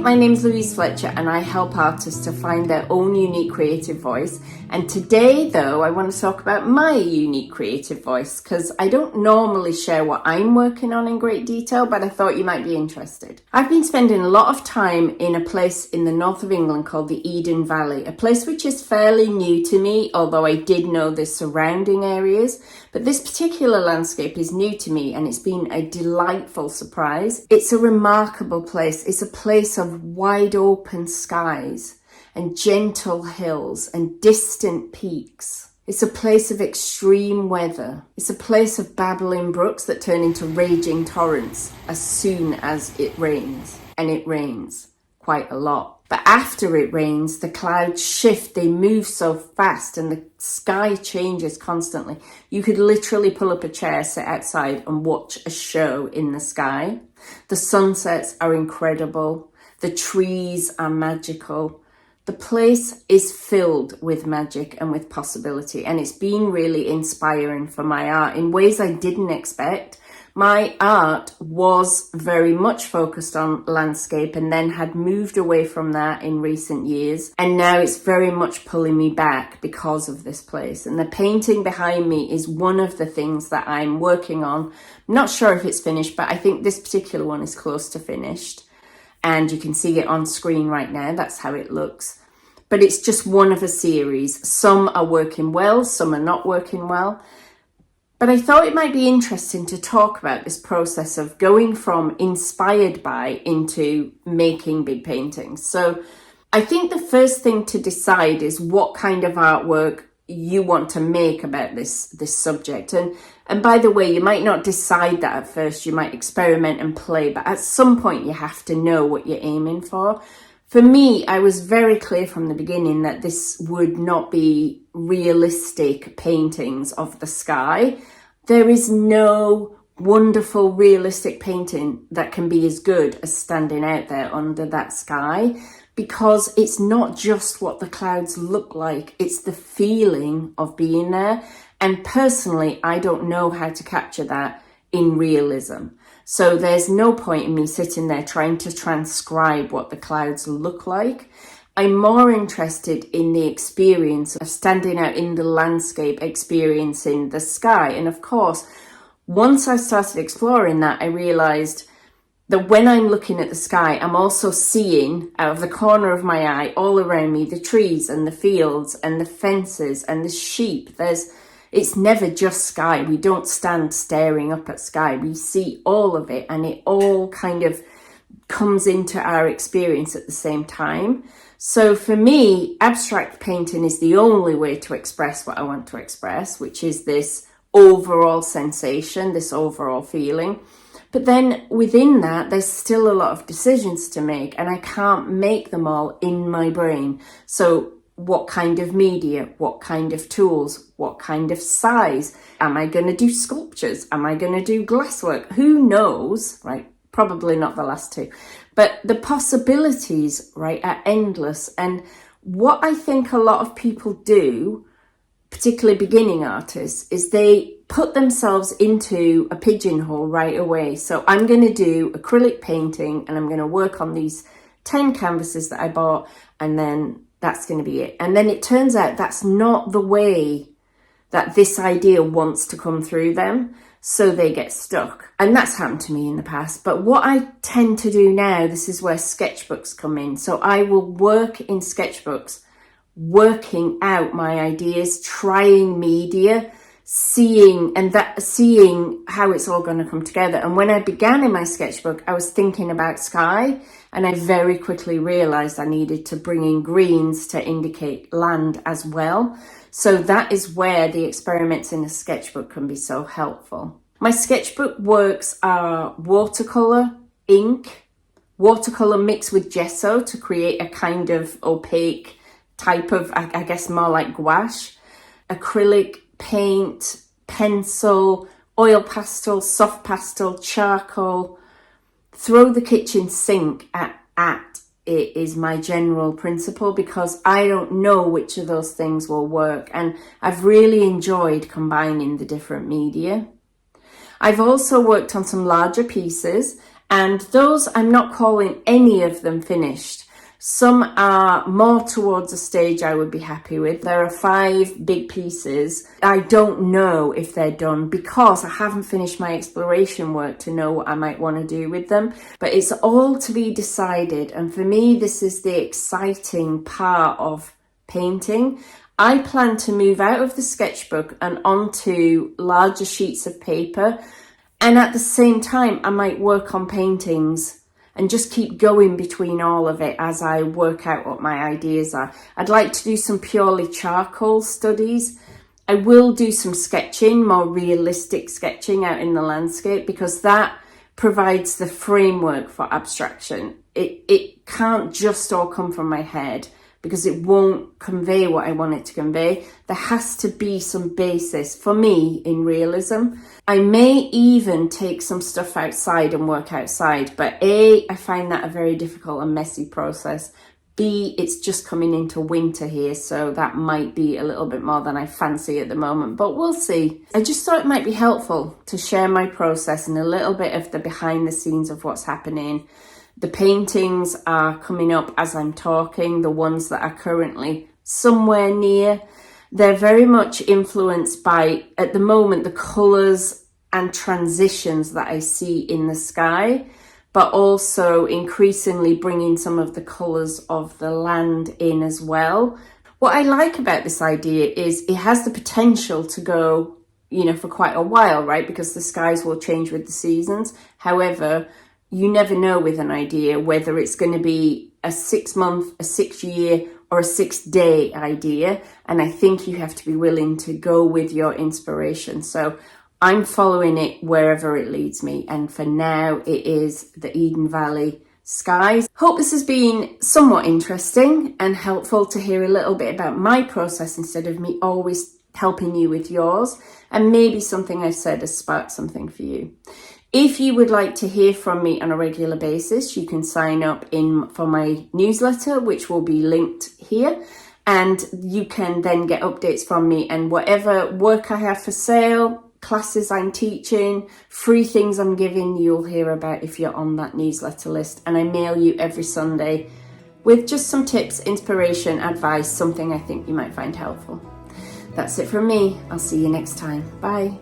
My name's Louise Fletcher and I help artists to find their own unique creative voice. And today though, I want to talk about my unique creative voice because I don't normally share what I'm working on in great detail, but I thought you might be interested. I've been spending a lot of time in a place in the north of England called the Eden Valley, a place which is fairly new to me, although I did know the surrounding areas. But this particular landscape is new to me and it's been a delightful surprise. It's a remarkable place. It's a place of wide open skies and gentle hills and distant peaks. It's a place of extreme weather. It's a place of babbling brooks that turn into raging torrents as soon as it rains. And it rains quite a lot. But after it rains, the clouds shift, they move so fast and the sky changes constantly. You could literally pull up a chair, sit outside and watch a show in the sky. The sunsets are incredible. The trees are magical. The place is filled with magic and with possibility, and it's been really inspiring for my art in ways I didn't expect. My art was very much focused on landscape and then had moved away from that in recent years. And now it's very much pulling me back because of this place. And the painting behind me is one of the things that I'm working on. I'm not sure if it's finished, but I think this particular one is close to finished. And you can see it on screen right now. That's how it looks. But it's just one of a series. Some are working well, some are not working well. But I thought it might be interesting to talk about this process of going from inspired by into making big paintings. So I think the first thing to decide is what kind of artwork you want to make about this subject. And by the way, you might not decide that at first, you might experiment and play, but at some point you have to know what you're aiming for. For me, I was very clear from the beginning that this would not be realistic paintings of the sky. There is no wonderful realistic painting that can be as good as standing out there under that sky, because it's not just what the clouds look like, it's the feeling of being there. And personally, I don't know how to capture that in realism. So there's no point in me sitting there trying to transcribe what the clouds look like. I'm more interested in the experience of standing out in the landscape, experiencing the sky. And of course, once I started exploring that, I realized that when I'm looking at the sky, I'm also seeing out of the corner of my eye all around me the trees and the fields and the fences and the sheep. It's never just sky. We don't stand staring up at sky. We see all of it and it all kind of comes into our experience at the same time. So for me, abstract painting is the only way to express what I want to express, which is this overall sensation, this overall feeling. But then within that, there's still a lot of decisions to make and I can't make them all in my brain. So what kind of media, what kind of tools, what kind of size? Am I going to do sculptures? Am I going to do glasswork? Who knows, right? Probably not the last two. But the possibilities, right, are endless. And what I think a lot of people do, particularly beginning artists, is they put themselves into a pigeonhole right away. So I'm going to do acrylic painting and I'm going to work on these 10 canvases that I bought and then that's going to be it. And then it turns out that's not the way that this idea wants to come through them. So they get stuck. And that's happened to me in the past. But what I tend to do now, this is where sketchbooks come in. So I will work in sketchbooks, working out my ideas, trying media, seeing how it's all going to come together. And when I began in my sketchbook, I was thinking about sky, and I very quickly realized I needed to bring in greens to indicate land as well. So that is where the experiments in a sketchbook can be so helpful. My sketchbook works are watercolor, ink, watercolor mixed with gesso to create a kind of opaque type of, I guess more like gouache, acrylic, paint, pencil, oil pastel, soft pastel, charcoal. Throw the kitchen sink at it is my general principle because I don't know which of those things will work, and I've really enjoyed combining the different media. I've also worked on some larger pieces And those, I'm not calling any of them finished. Some are more towards a stage I would be happy with. There are 5 big pieces. I don't know if they're done because I haven't finished my exploration work to know what I might want to do with them. But it's all to be decided. And for me, this is the exciting part of painting. I plan to move out of the sketchbook and onto larger sheets of paper. And at the same time, I might work on paintings and just keep going between all of it as I work out what my ideas are. I'd like to do some purely charcoal studies. I will do some sketching, more realistic sketching out in the landscape, because that provides the framework for abstraction. It can't just all come from my head, because it won't convey what I want it to convey. There has to be some basis for me in realism. I may even take some stuff outside and work outside, but A, I find that a very difficult and messy process. B, it's just coming into winter here, so that might be a little bit more than I fancy at the moment, but we'll see. I just thought it might be helpful to share my process and a little bit of the behind the scenes of what's happening. The paintings are coming up as I'm talking, the ones that are currently somewhere near. They're very much influenced by, at the moment, the colours and transitions that I see in the sky, but also increasingly bringing some of the colours of the land in as well. What I like about this idea is it has the potential to go, for quite a while, right? Because the skies will change with the seasons. However, you never know with an idea whether it's going to be a 6-month, a 6-year, or a 6-day idea. And I think you have to be willing to go with your inspiration. So I'm following it wherever it leads me. And for now, it is the Eden Valley skies. Hope this has been somewhat interesting and helpful to hear a little bit about my process instead of me always helping you with yours. And maybe something I've said has sparked something for you. If you would like to hear from me on a regular basis, you can sign up for my newsletter, which will be linked here. And you can then get updates from me and whatever work I have for sale, classes I'm teaching, free things I'm giving, you'll hear about if you're on that newsletter list. And I mail you every Sunday with just some tips, inspiration, advice, something I think you might find helpful. That's it from me. I'll see you next time. Bye.